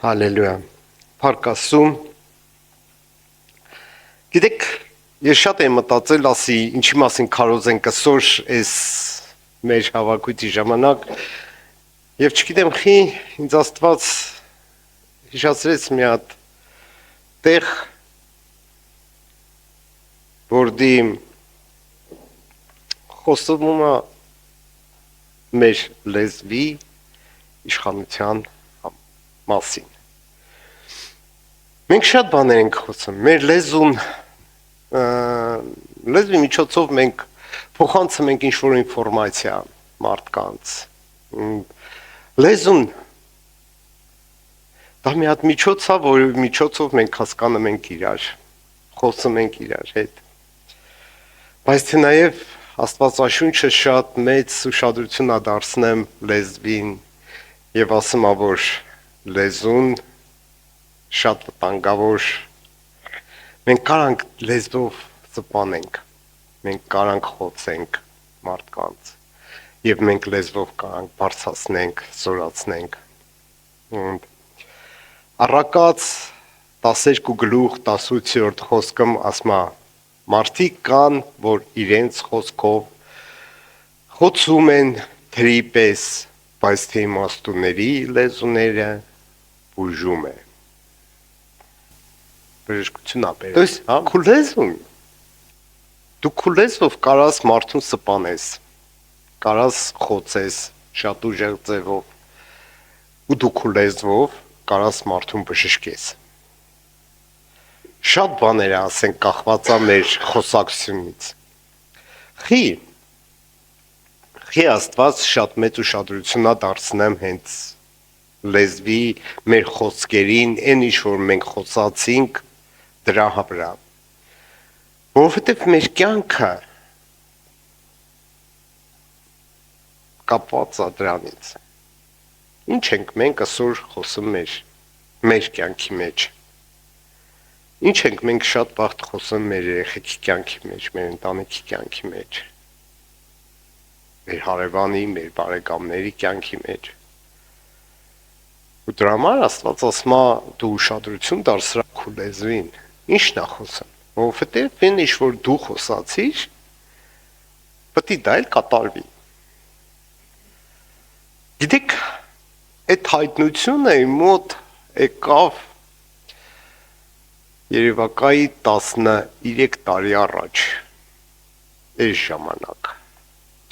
Հալելույա, Փառք Աստծուն։ Գիտեք, ես շատ եմ մտածել, ասի, ինչի մասին քարոզենք այսօր այս մեր հավաքույթի ժամանակ, եւ չգիտեմ խի, ինձ Աստված հիշեցրեց մի հատ տեղ, որտի խոսվում է մեր լեզվի իշխանության մասին։ Մենք շատ բաներ ենք խոսում, մեր լեզվի միջոցով մենք փոխանցում ենք ինչ-որ ինֆորմացիա մարդկանց։ Լեզուն դա մի հատ միջոց է, որի միջոցով մենք հասկանում ենք իրար, խոսում ենք իրար հետ։ Բայց թե նաև Աստվածաշունչը շատ մեծ ուշադրություն է դարձնում լեզվին եւ ասում է, որ լեզուն շատ վտանգավոր, մենք կարանք լեզվով սպանենք, մենք կարանք խոցենք մարդկանց եւ մենք լեզվով կարանք բարձրացնենք, զորացնենք։ Առակաց 12:18 խոսքում ասում է մարդիկ կան, որ իրենց խոսքով խոցում են թրի պես, բայց թե իմաստունների լեզուները բուժում է։ Բժշկություն ապեր։ То есть, քո լեզուն, դու քո լեզվով կարաս մարդուն սպանես, կարաս խոցես շատ ուժեղ ձևով, ու դու քո լեզվով կարաս մարդուն բժշկես։ Շատ բաներ ասենք կախված է մեր խոսակցությունից։ Խի Աստված շատ մեծ ուշադրություն է դարձնում հենց լեզվի մեր խոսքերին, այն ինչ որ մենք խոսացինք դրա վրա։ Որովհետև մեր կյանքը կապված է դրանից։ Ինչ ենք մենք այսօր խոսում մեր կյանքի մեջ։ Ինչ ենք մենք շատ վաղ խոսում մեր երեխեքի կյանքի մեջ, մեր ընտանիքի կյանքի մեջ, մեր հարևանի, մեր բարեկամների կյանքի մեջ։ Ու դրա համար Աստված ասում է դու ուշադրություն դարձրա քո լեզվին։ Ինչն է խոսում։ Որովհետև այն ինչ որ դու խոսացիր, պետք է դա էլ կատարվի։ Գիտեք, այդ հայտնությունը իմ մոտ եկավ երևակայի 13 տարի առաջ, այս ժամանակ,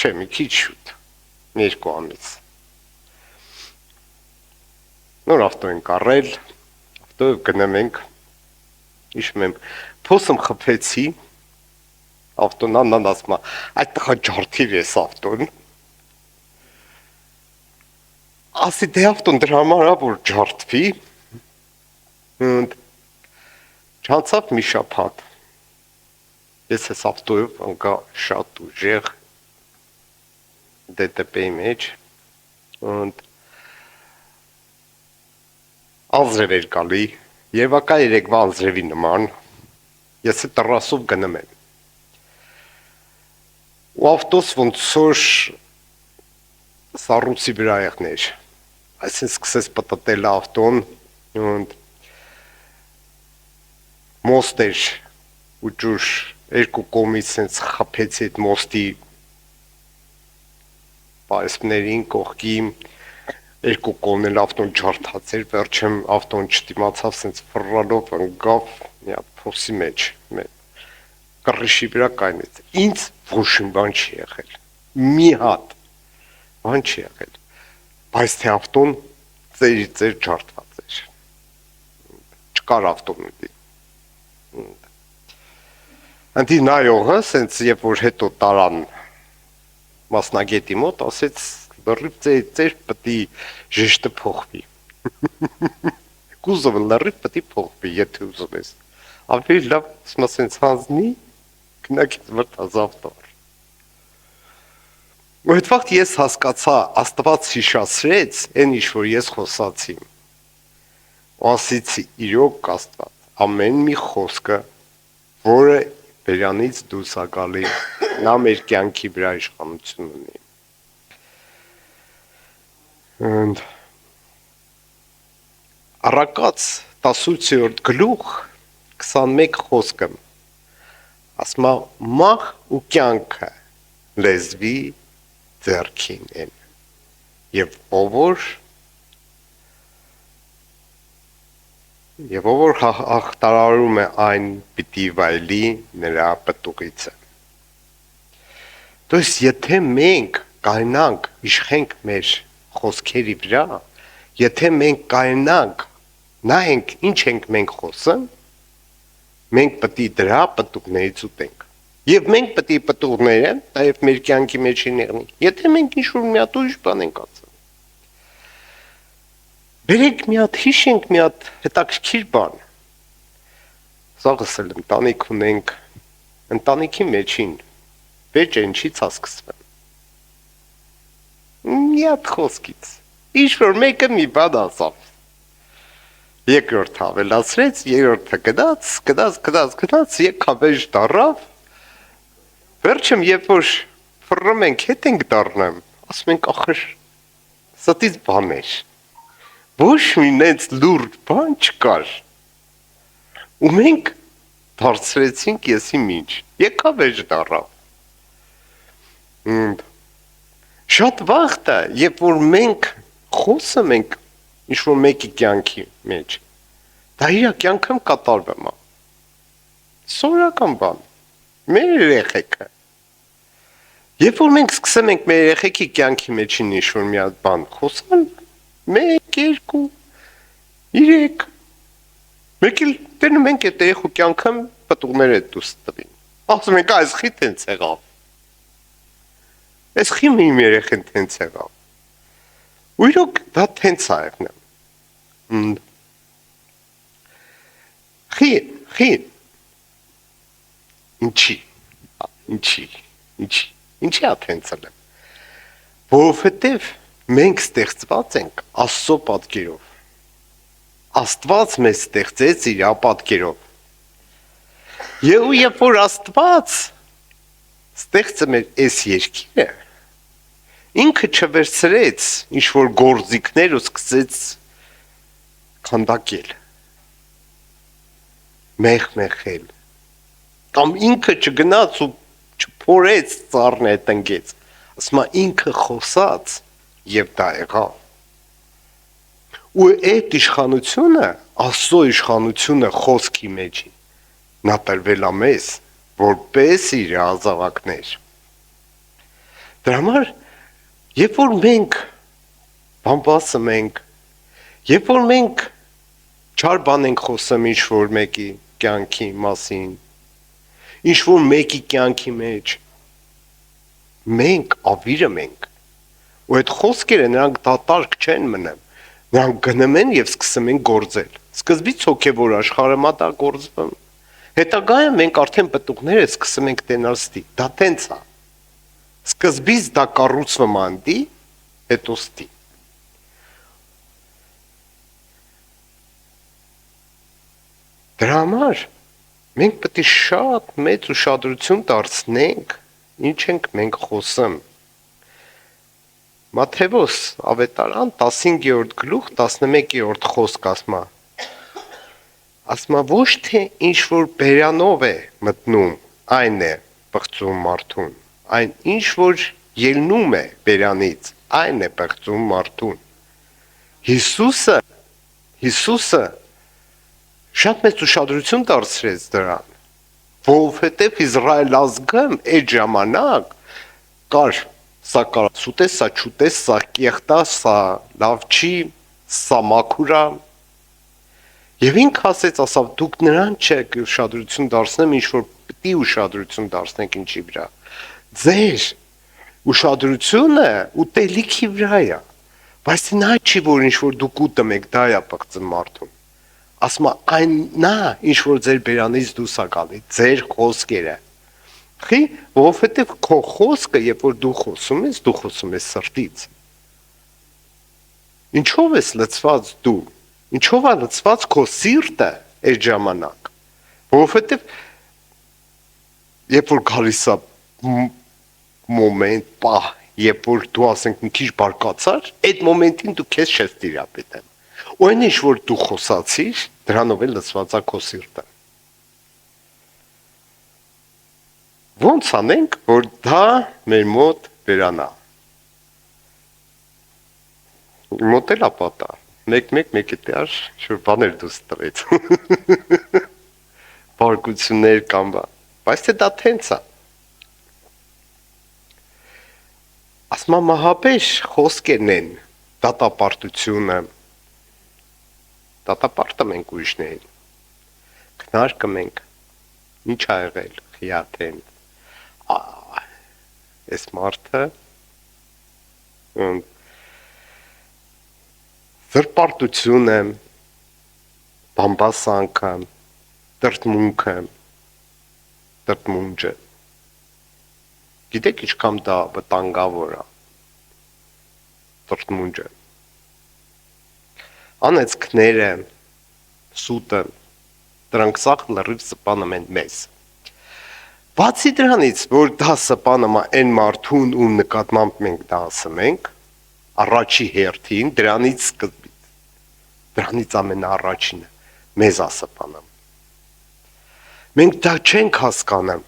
չէ, մի քիչ շուտ, 2 ամիս։ Նոր ավտո ենք առել, ավտոյով գնում ենք, հիշում եմ, փոսում խփեցի, ավտոն անան ասում է, այդ տղա ջարդիր ես ավտոն, ասի դե ավտոն դրա համար է, որ ջարդվի, չանցավ մի շաբաթ, ես ես ավտոյով ընկա շատ ուժեղ DTP-ի մեջ, անձրև էր գալի, երևակա 3-վա անձրևի նման, ես է տրասով գնում եմ։ Ու ավտոս ոնց որ սառույցի վրա եղներ, այսինքն սկսեց պտտել ավտոն, մոստ էր ու ջուր երկու կողմից սենց խփեցի այդ մոստի պարիսպներին կողքի երկու կողմն էլ ավտոն ջարդած էր, վերջում ավտոն չդիմացավ, սենց ֆռռալով ընկավ մի հատ փոսի մեջ, կռիշի վրա կայնեց, ինձ ոչ մի բան չի եղել, մի հատ բան չի եղել, բայց թե ավտոն ծեր ջարդված էր, չկար ավտոմոբիլ։ Անտի նայողը, սենց երբ որ հետո տարան մասնագետի մոտ, ասեց լրիվ ծեր պտի ժիշտը փոխվի։ Կուզովը լրիվ պտի փոխվի, եթե ուզում ես։ Ավելի լավ ասում ասենց հանձնի, գնակից վրտազ ավտոր։ Ու հետ վաղտ ես հասկացա, Աստված հիշացրեց, այն ինչ որ ես խոսացի։ Ու ասեցի, իրոք Աստված, ամեն մի խոսքը, որը բերանից դուրս է գալի, նա մեր կյանքի վրա իշխանություն ունի։ Առակաց 18-րդ գլուխ 21 խոսքը ասма մահ ու կյանքը լեզվի ձեռքին են եւ ով հաղթարարում է այն պիտի վայելի նրա պտուղիցը То есть եթե մենք կայնանք իշխենք մեր խոսքերի վրա եթե մենք կայնանք նայենք ինչ ենք մենք խոսում մենք պետք է դրա պտուղներից ուտենք եւ մենք պետք է պտուղները նաեւ մեր կյանքի մեջ լինեն եթե մենք ինչ-որ մի հատ ուրիշ բան ենք ասում բերեք մի հատ հիշենք մի հատ հետաքրքիր բան սաղսել ընտանիք ունենք ընտանիքի մեջին վեճը ինչից է սկսվում մի հատ խոսքից ինչ-որ մեկը մի բան ասավ Երկրորդ ավելացրեց, երրորդը գնաց, եկավեժ դառավ, վերջում երբ որ ֆռռում ենք, հետ ենք դառնում, ասում ենք ախր, ստից բան էր, ոչ մի նենց լուրջ բան չկար, ու մենք դարձրեցինք եսի մինչ, եկավեժ դառավ, շատ վաղտ է, երբ որ մենք խոսում ենք, ինչ-որ մեկի կյանքի մեջ, դա իր կյանքում կատարվում է, սովորական բան, մեր երեխեքը, երբ որ մենք սկսում ենք մեր երեխեքի կյանքի մեջին ինչ-որ մի հատ բան խոսալ, 1, 2, 3, մեկ էլ տենում ենք այդ երեխու կյանքում պտուղներ է դուս տվին, ասում ենք այս խի տենց եղավ, այս խի իմ երեխեն տենց եղավ, ու իրոք դա տենց է եղնում, Խի, ինչի ատենցել եմ, որովհետև մենք ստեղծված ենք Աստծո պատկերով, Աստված մեզ ստեղծեց իր պատկերով, և երբ որ Աստված ստեղծում էր այս երկիրը, ինքը չվերցրեց ինչ-որ գործիքներ ու սկսեց քանդակել, մեղմեղել, կամ ինքը չգնաց ու չփորեց ծառն է տնկեց, ասма ինքը խոսած և դա եղավ, ու այդ իշխանությունը, Աստծո իշխանությունը խոսքի մեջին, նա տրվել է մեզ, որպես իր ազավակներ, դրա համար, երբ որ մենք բամբասում ենք, երբ որ մենք չար բան ենք խոսում ինչ-որ մեկի կյանքի մասին, ինչ-որ մեկի կյանքի մեջ, մենք ավիրում ենք, ու այդ խոսքերը նրանք դատարկ չեն մնում, նրանք գնում են և սկսում են գործել, սկզբից հոգևոր աշխարհը դա գործվում, հետագայում մենք արդեն պտուղները սկսում ենք տենալ ստի, դա տենց է, սկզբից դա կառուցվում անդի, հետո ստի, Դրա համար մենք պետք է շատ մեծ ուշադրություն դարձնենք, ինչ ենք մենք խոսում։ Մատթեոս ավետարան 15-րդ գլուխ 11-րդ խոսք ասма ոչ թե ինչ որ բերանով է մտնում, այն է պղծում մարդուն, այն ինչ որ ելնում է բերանից, այն է պղծում մարդուն։ Հիսուսը շատ մեծ ուշադրություն դարձրեց դրան, որովհետև Իսրայել ազգը այդ ժամանակ կար սա կարասուտ է, սա չուտ է, սա կեղտ է, սա լավ չի, սա մաքուր է։ Եվ ինքը ասեց, ասավ, դուք նրան չեք ուշադրություն դարձնեմ, ինչ որ պիտի ուշադրություն դարձնեք ինչի վրա։ Ձեր ուշադրությունը ուտելիքի վրա է, բայց նա չի, որ ինչ որ դուք ուտում եք, դա է պղծում մարդուն։ Ասма այն նա, ինչ որ ձեր բերանից դուրս է գալի, ձեր խոսքերը։ Խի, որովհետև քո խոսքը, երբ որ դու խոսում ես սրտից։ Ինչով ես լցված դու, ինչով է լցված քո սիրտը այդ ժամանակ, որովհետև երբ որ գալիս է մոմենտ, պահ, երբ որ դու ասենք մի քիչ բարկացար, այդ մոմենտին դու քեզ չես տիրապետել։ ու այն ինչ որ դու խոսացիր, դրանով էլ լցված է քո սիրտը։ Ոնց անենք, որ դա մեր մոտ վերանա։ Մոտ էլ ապատա։ Մեկ դեռ շուտ բաներ դուս տվեց։ Բարգություններ կամ բան։ Բայց թե դա տենց է։ Ասма մահապեշ խոսքերն են, դատապարտությունը։ Դատապարտը մենք ուրիշներին։ Քնարկը մենք։ Ինչ ա եղել, խիաթեն։ Այս մարդը զրպարտությունը, բամբասանքը, տրտմունքը, տրտմունջը։ Գիտեք ինչքան դա վտանգավոր է, տրտմունջը։ Անեծքները, սուտը, դրանք սաղ լրիվ սպանում են մեզ։ Բացի դրանից, որ դա սպանում է այն մարդուն, ում նկատմամբ մենք դա ասում ենք, առաջի հերթին, դրանից սկզբից, դրանից ամենաառաջինը, մեզ է սպանում։ Մենք դա չենք հասկանում,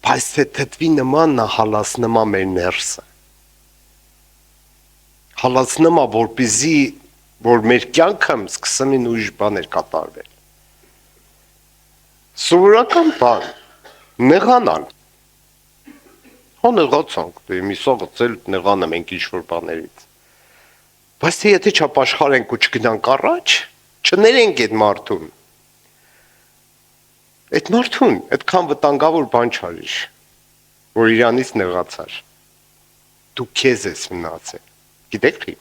բայց թե թթվի նման նա հալածնում է մեր ներսը։ Հալածնում է, որպեսզի, որ մեր կյանքը սկսում են ուրիշ բաներ կատարվել։ Սովորական բան, նեղանալ։ Հա նեղացանք, մի սաղցել նեղանը մենք ինչ-որ բաներից։ Բայց թե եթե չապաշխարենք ու չգնանք առաջ, չներենք այդ մարդուն։ Այդ մարդուն այդքան վտանգավոր բան չարիր, որ իրանից նեղացար։ Դու քեզ ես մնացել։ Գիտեք թե։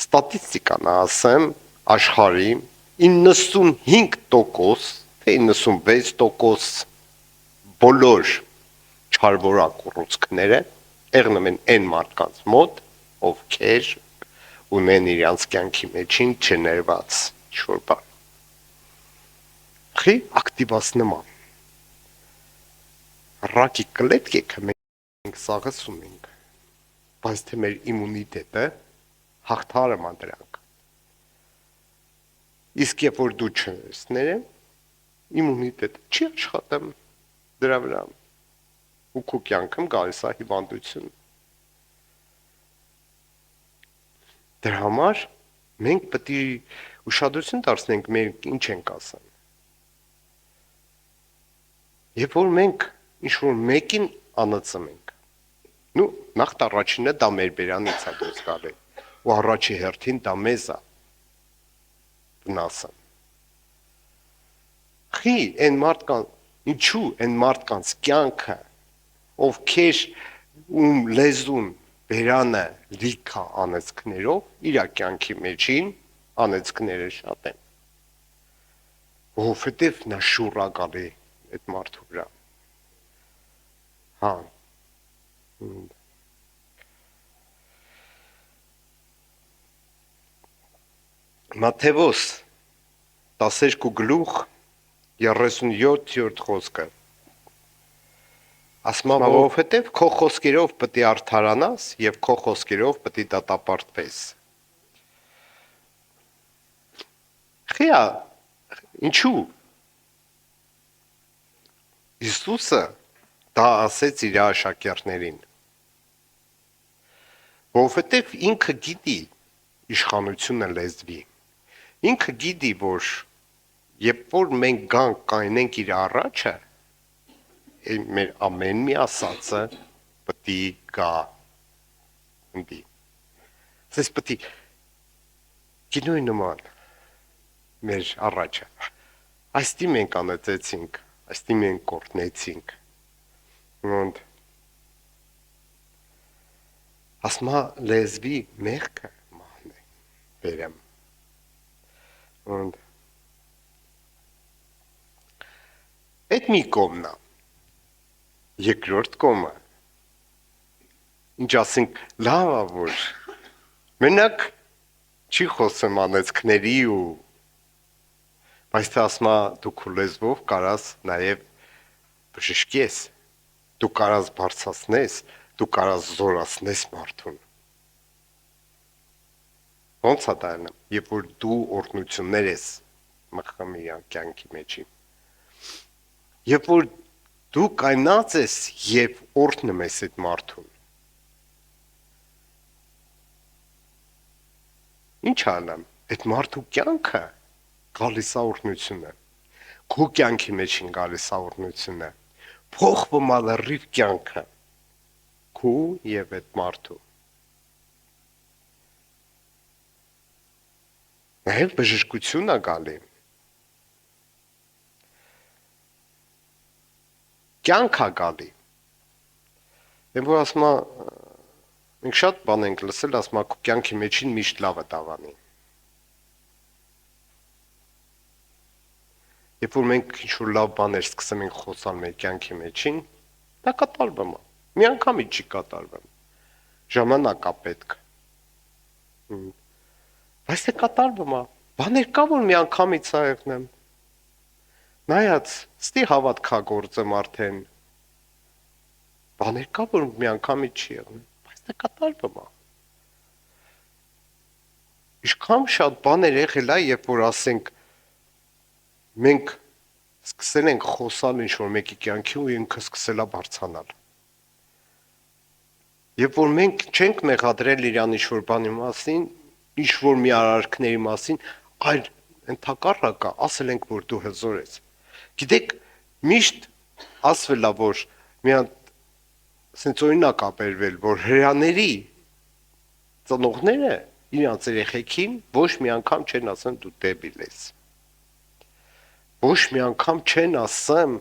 Ստատիստիկան ասեմ, աշխարհի 95%, թե 96% բոլոր չարվորակ ուռուցքները եղնում են այն մարդկանց մոտ, ովքեր ունեն իրանց կյանքի մեջին չներված ինչ-որ բան։ Խի ակտիվացնում է։ Ռակի կլետկեքը մենք սաղսում ենք, բայց թե մեր իմունիտետը հաղթարում է դրանք։ Իսկ երբ որ դու չես ներեմ, իմունիտետը չի աշխատում դրա վրա։ Ու քո կյանքում գալիս է հիվանդություն։ Դրա համար մենք պետք է ուշադրություն դարձնենք մենք ինչ ենք ասում։ Երբ որ մենք ինչ-որ մեկին անացում ենք, նախ առաջինը դա մեր բերանից է դուրս գալի, ու առաջի հերթին դա մեզ է վնասը։ Խի այն մարդկանց, ինչու այն մարդկանց կյանքը, ովքեր ում լեզուն բերանը լիքա անեծքներով, իրա կյանքի մեջին անեծքները շատ են։ Որովհետև նա շուռ է գալի այդ մարդու վրա։ Հա։ Մատթեոս 12:37 խոսքը։ Ասма որովհետև քո խոսքերով պետք է արդարանաս եւ քո խոսքերով պետք է դատապարտվես։ Խիա, ինչու։ Հիսուսը դա ասեց իր աշակերտներին։ Որովհետև ինքը գիտի իշխանությունը լեզվի։ Ինքը գիտի, որ երբ որ մենք գանք կայնենք իր առաջը, մեր ամեն մի ասածը պետք է գա ընդի։ Սես պետք է գինոյի նման մեր առաջը։ Այստի մենք անեցեցինք, այստի մենք կորտնեցինք։ Ոնդ ասма լեզվի մեղքը ման է բերեմ։ Ոնդ այդ մի կողմն է։ Երկրորդ կողմը ինչ ասենք լավ է որ մենակ չի խոսում անեծքների ու բայց թե ասма դու քո լեզվով կարաս նաև բժշկես, դու կարաս բարձրացնես, դու կարաս զորացնես մարդուն։ Ոնց է դա անում, երբ որ դու օրհնություններ ես մխում իր կյանքի մեջի։ Երբ որ դու կայնած ես եւ օրհնում ես այդ մարդուն։ Ինչ անեմ, այդ մարդու կյանքը գալիս է օրհնությունը։ Քո կյանքի մեջ են գալիս է օրհնությունը։ Փոխվում է լրիվ կյանքը։ Քո եւ այդ մարդու։ Նաև բժշկություն է գալի։ Կյանք է գալի։ Եվ որ ասում մենք շատ բան ենք լսել, ասում քո կյանքի մեջին միշտ լավը դավանի։ Երբ որ մենք ինչ-որ լավ բաներ սկսում ենք խոսալ մեր կյանքի մեջին, դա կատարվում է։ Մի անգամից չի կատարվում։ Ժամանակ է պետք։ Բայց դա կատարվում է։ Բաներ կա, որ մի անգամից է եղնեմ։ Նայած, ստի հավատքա գործեմ արդեն։ Բաներ կա, որ մի անգամից չի եղնում, բայց դա կատարվում է։ Ինչքան շատ բաներ եղել է, երբ որ ասենք մենք սկսել ենք խոսալ ինչ-որ մեկի կյանքի ու ինքը սկսել է բարձրանալ։ Երբ որ մենք չենք մեղադրել իրան ինչ-որ բանի մասին, ինչ-որ մի արարքների մասին, այլ ընդհակառակը ասել ենք, որ դու հզոր ես։ Գիտեք, միշտ ասվել է, որ մի հատ սենց օրինակ ա բերվել, որ հրեաների ծնողները իրանց երեխեքին ոչ մի անգամ չեն ասեն դու դեբիլ ես։ Ոչ մի անգամ չեն ասեմ,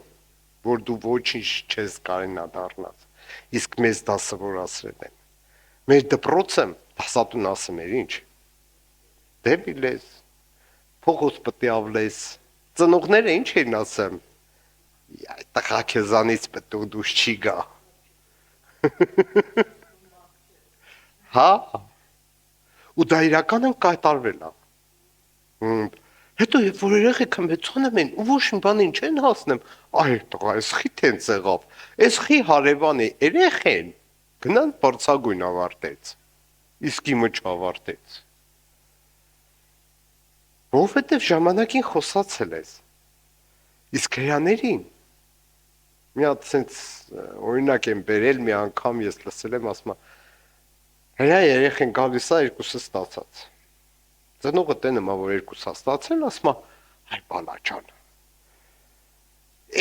որ դու ոչինչ չես կարենա դառնալ։ Իսկ մեզ դասավորացրել են։ Մեր դպրոցը դասատուն ասում էր ինչ։ Դեբիլ ես, փողոց պետք է ավլես։ Ծնողները ինչ են ասում։ Տղա քեզանից պետք է դուրս չի գա։ Հա։ Ու դա իրականն կատարվել է։ Հետո երբ որ երեխեքը մեծանում են, ու ոչ մի բանին չեն հասնում, այ տղա, այս խի տենց եղավ, այս խի հարևանի երեխեն գնան բարձրագույն ավարտեց, իսկ իմը չավարտեց։ Որովհետև ժամանակին խոսացել ես։ Իսկ հրեաներին մի հատ sense օրինակ եմ բերել մի անգամ ես լսել եմ ասում հրեա երեխեն գալիս է երկուսը ստացած։ Ծնողը տենում է որ երկուսը ստացել, ասում այ բալաճան։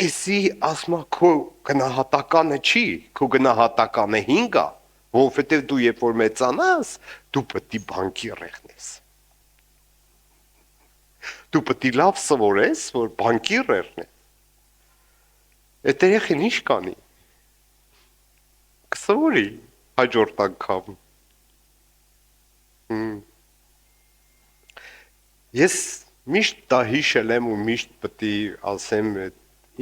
Էսի ասում քո գնահատականը չի, քո գնահատականը 5 է, որովհետև դու երբ որ մեծանաս, դու պետք է բանկիր եղնես։ Դու պետք է լավ սովորես, որ բանկիր եղնես։ Այդ երեխին ինչ կանի։ Կսովորի հաջորդ անգամ։ Ես միշտ դա հիշել եմ ու միշտ պետք է ասեմ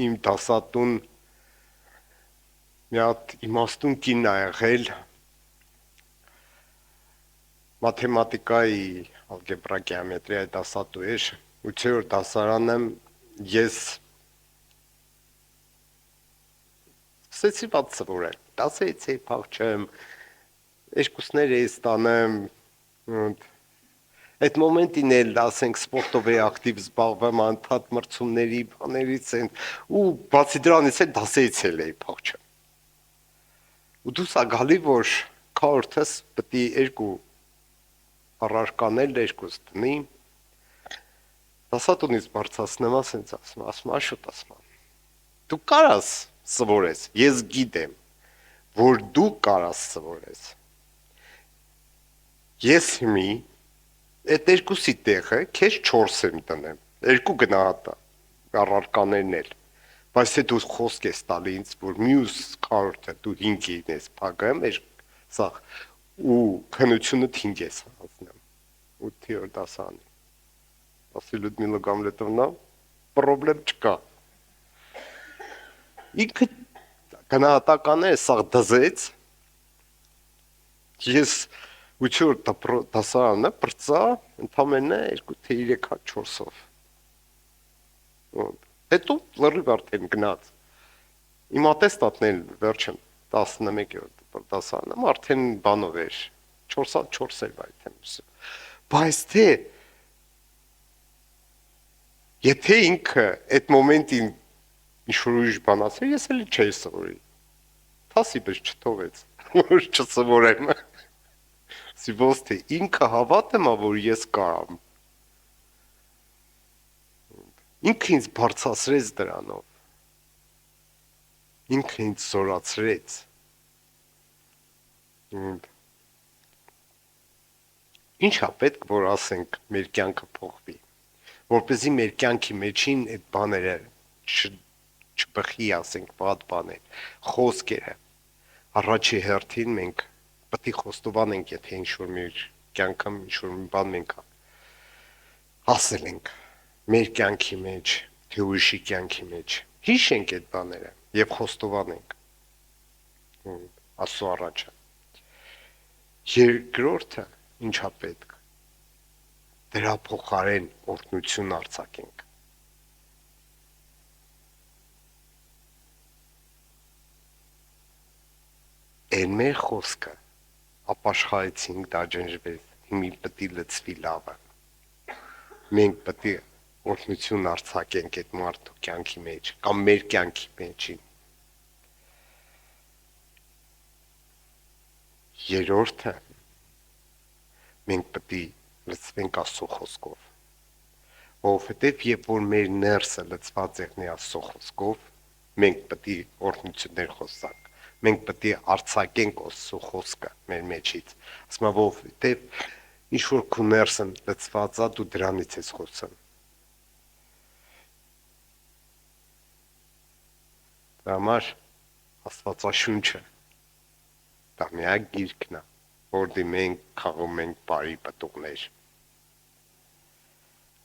իմ դասատուն մի հատ իմաստուն կին ա եղել մաթեմատիկայի ալգեբրա գեոմետրիայի դասատու էր 8-րդ դասարանը ես սկսեցի ված սովորել 10-ից փախչեմ երկուսներ էի ստանեմ այդ մոմենտին էլ ասենք սպորտով էի ակտիվ զբաղվում անդադ մրցումների բաներից են ու բացի դրանից էլ դասերից էլ էի փախչում ու դուս ա գալի որ քարտս պետք է երկու առարկանել երկուս տնի դասատունից բարձրացնեմ ասենց ասում աշոտ ասում դու կարաս սովորես ես գիտեմ որ դու կարաս սովորես ես հիմի այդ երկուսի տեղը քեզ 4 եմ տնեմ երկու գնահատա առարկաներն էլ բայց թե դու խոսք ես տալի ինձ որ մյուս քարտը դու 5 ինես փակեմ սա ու քնությունը 5 ես հանձնեմ 8-րդ դասարանի ասի Լյուդմիլա Գամլետովնա պրոբլեմ չկա ինքը գնահատականները սա դզեց ես 8-րդ դասարանը բրծա ընդամենը 2-3 հատ 4-ով հետո լրիվ արդեն գնաց իմ ատեստատն էլ վերջին 11-րդ դասարանը արդեն բանով էր 4 հատ 4 էր այդտեղս Բայց թե եթե ինքը այդ մոմենտին ինչ-որ ուրիշ բան ասեր, ես էլի չէի սովորի։ Թասիբս չթողեց, որ չսովորեմ։ Սիվոս թե ինքը հավատում է, որ ես կարամ։ Ինքը ինձ բարձրացրեց դրանով։ Ինքը ինձ զորացրեց։ Ինչա պետք որ ասենք մեր կյանքը փոխվի, որպեսզի մեր կյանքի մեջին այդ բաները չբխի, ասենք վատ բաներ, խոսքերը։ Առաջի հերթին մենք պետք է խոստովանենք, եթե ինչ-որ մեր կյանքում ինչ-որ մի բան մենք ասել ենք մեր կյանքի մեջ, թե ուրիշի կյանքի մեջ, հիշենք այդ բաները եւ խոստովանենք Աստծո առաջը։ Երկրորդը ինչա պետք դրա փոխարեն օրհնություն արձակենք։ Այն մեր խոսքը ապաշխարեցինք, դա ջնջվեց, հիմի պետք է լցվի լավը։ Մենք պետք է օրհնություն արձակենք այդ մարդու կյանքի մեջ կամ մեր կյանքի մեջին։ Երրորդը մենք պետք է լցվենք Աստծո խոսքով։ Որովհետև երբ որ մեր ներսը լցված եղնի Աստծո խոսքով, մենք պետք է օրհնություններ խոսանք։ Մենք պետք է արձակենք Աստծո խոսքը մեր մեջից։ Ասում եմ, որովհետև ինչ որ քո ներսը լցված է, դու դրանից ես խոսում։ Դա համար Աստվածաշունչը դա միակ գիրքն է, որտեղ մենք քաղում ենք բարի պտուղներ։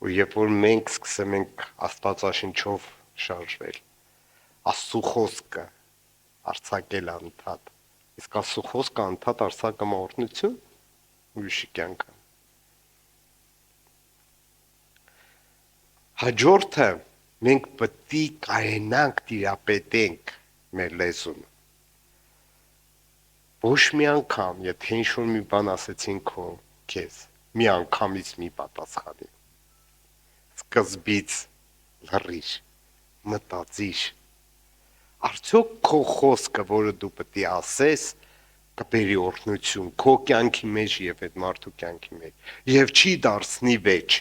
Ու երբ որ մենք սկսում ենք Աստվածաշնչով շարժվել, Աստծո խոսքը արձակել անդադ, իսկ Աստծո խոսքը անդադ արձակում է օրհնություն ուրիշի կյանքը։ Հաջորդը մենք պետք է կարենանք տիրապետենք մեր լեզուն։ Ոչ մի անգամ, եթե ինչ-որ մի բան ասեցին քեզ, մի անգամից մի պատասխանի։ Սկզբից լռիր, մտածիր։ Արդյոք քո խոսքը, որը դու պետք է ասես, կբերի օրհնություն քո կյանքի մեջ եւ այդ մարդու կյանքի մեջ, եւ չի դարձնի վեճ։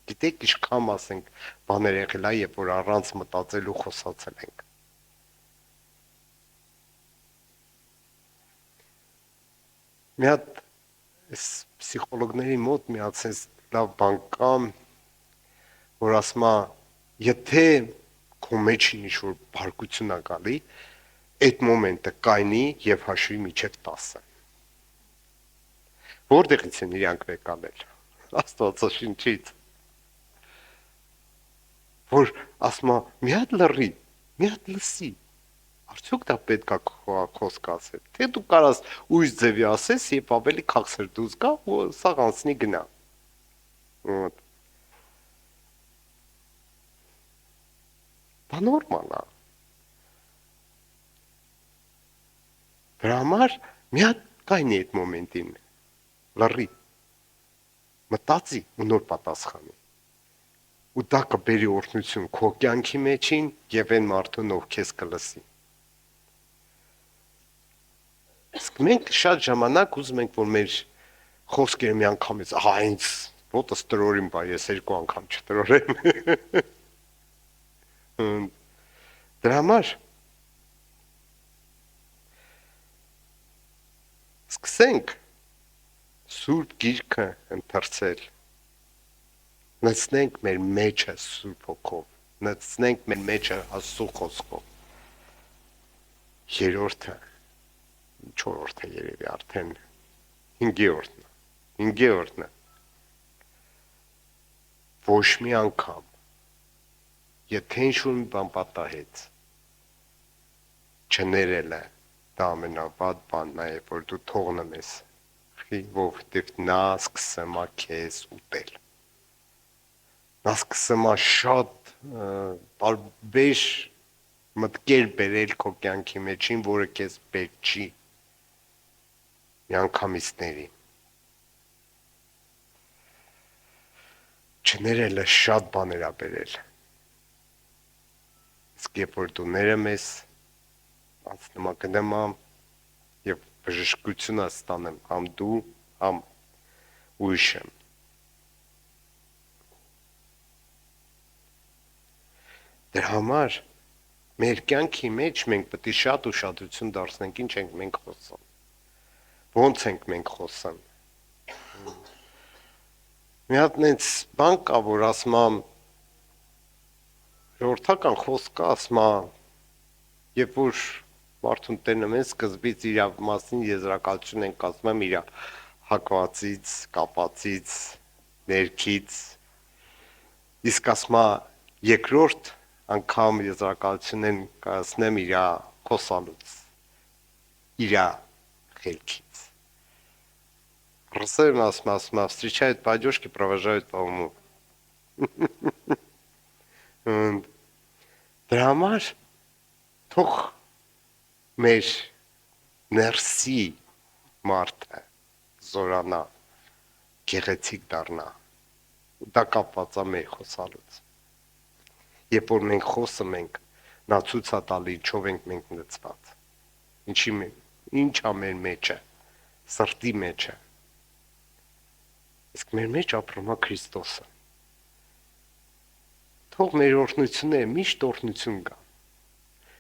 Գիտեք, ինչքան ասենք բաներ եղել է, երբ որ առանց մտածելու խոսացել ենք։ Մի հատ այս պսիխոլոգների մոտ մի հատ sense լավ բան կա, որ ասում է, եթե քո մեջ ինչ-որ բարկություն է գալի, այդ մոմենտը կայնի եւ հաշվի միջև 10։ Որտեղից են իրանք եկել։ Աստվածաշնչից։ Որ ասում է, մի հատ լռի, մի հատ լսի։ Արդյոք դա պետք է խոսք ասել։ Թե դու կարաս ույս ձևի ասես եւ ավելի քաղցր դուրս գա ու սա անցնի գնա։ Вот։ Դա նորմալ է։ Դրա համար մի հատ կայնի այդ մոմենտին լռի։ Մտածի ու նոր պատասխանի։ Ու դա կբերի օրհնություն քո կյանքի մեջին եւ այն մարդուն, ով քեզ կլսի։ Իսկ մենք շատ ժամանակ ուզում ենք, որ մեր խոսքերը մի անգամից, ահա ինձ ոտս տրորին բա, ես երկու անգամ չտրորեմ։ Դրա համար սկսենք Սուրբ Գիրքը ընթերցել։ Նստենք մեր մեջը Սուրբ Հոգով, նստենք մեր մեջը Աստծո խոսքով։ Երրորդը, չորրորդը երևի արդեն հինգերորդն է։ Ոչ մի անգամ, եթե ինչ-որ մի բան պատահեց, չներելը, դա ամենավատ բանն է, որ դու թողնում ես, որովհետև նա սկսում է քեզ ուտել։ Նա սկսում է շատ տարբեր մտքեր բերել քո կյանքի մեջին, որը քեզ պետք չի։ միանգամիստների։ Չներելը շատ բաներ ա բերել։ Իսկ երբ որ դու ներեմ ես, անցնումա գնեմա եւ բժշկությունը ստանեմ համ դու, համ ուրիշը։ Դրա համար մեր կյանքի մեջ մենք պետք է շատ ուշադրություն դարձնենք ինչ ենք մենք խոսում։ Ոնց ենք մենք խոսում։ Մի հատ նենց բան կա, որ ասում եմ ժողովրդական խոսք կա, ասում եմ, երբ որ մարդուն տենում են սկզբից իր մասին եզրակացություն են ասում եմ իր հակվածից, կապածից, ներքից, իսկ ասում եմ երկրորդ անգամ եզրակացություն են կասնեմ իր խոսալուց, իր խելքից։ Ռուսերեն ասում, встречают по одежке, провожают по уму։ Դրա համար թող մեր ներսի մարդը զորանա, գեղեցիկ դառնա, ու դա կապված է մեր խոսալուց։ Երբ որ մենք խոսում ենք, նա ցույց է տալի ինչով ենք մենք լցված, ինչ է մեր մեջը, սրտի մեջը։ Իսկ մեր մեջ ապրում է Քրիստոսը։ Թող մեր օրհնությունները միշտ օրհնություն գա։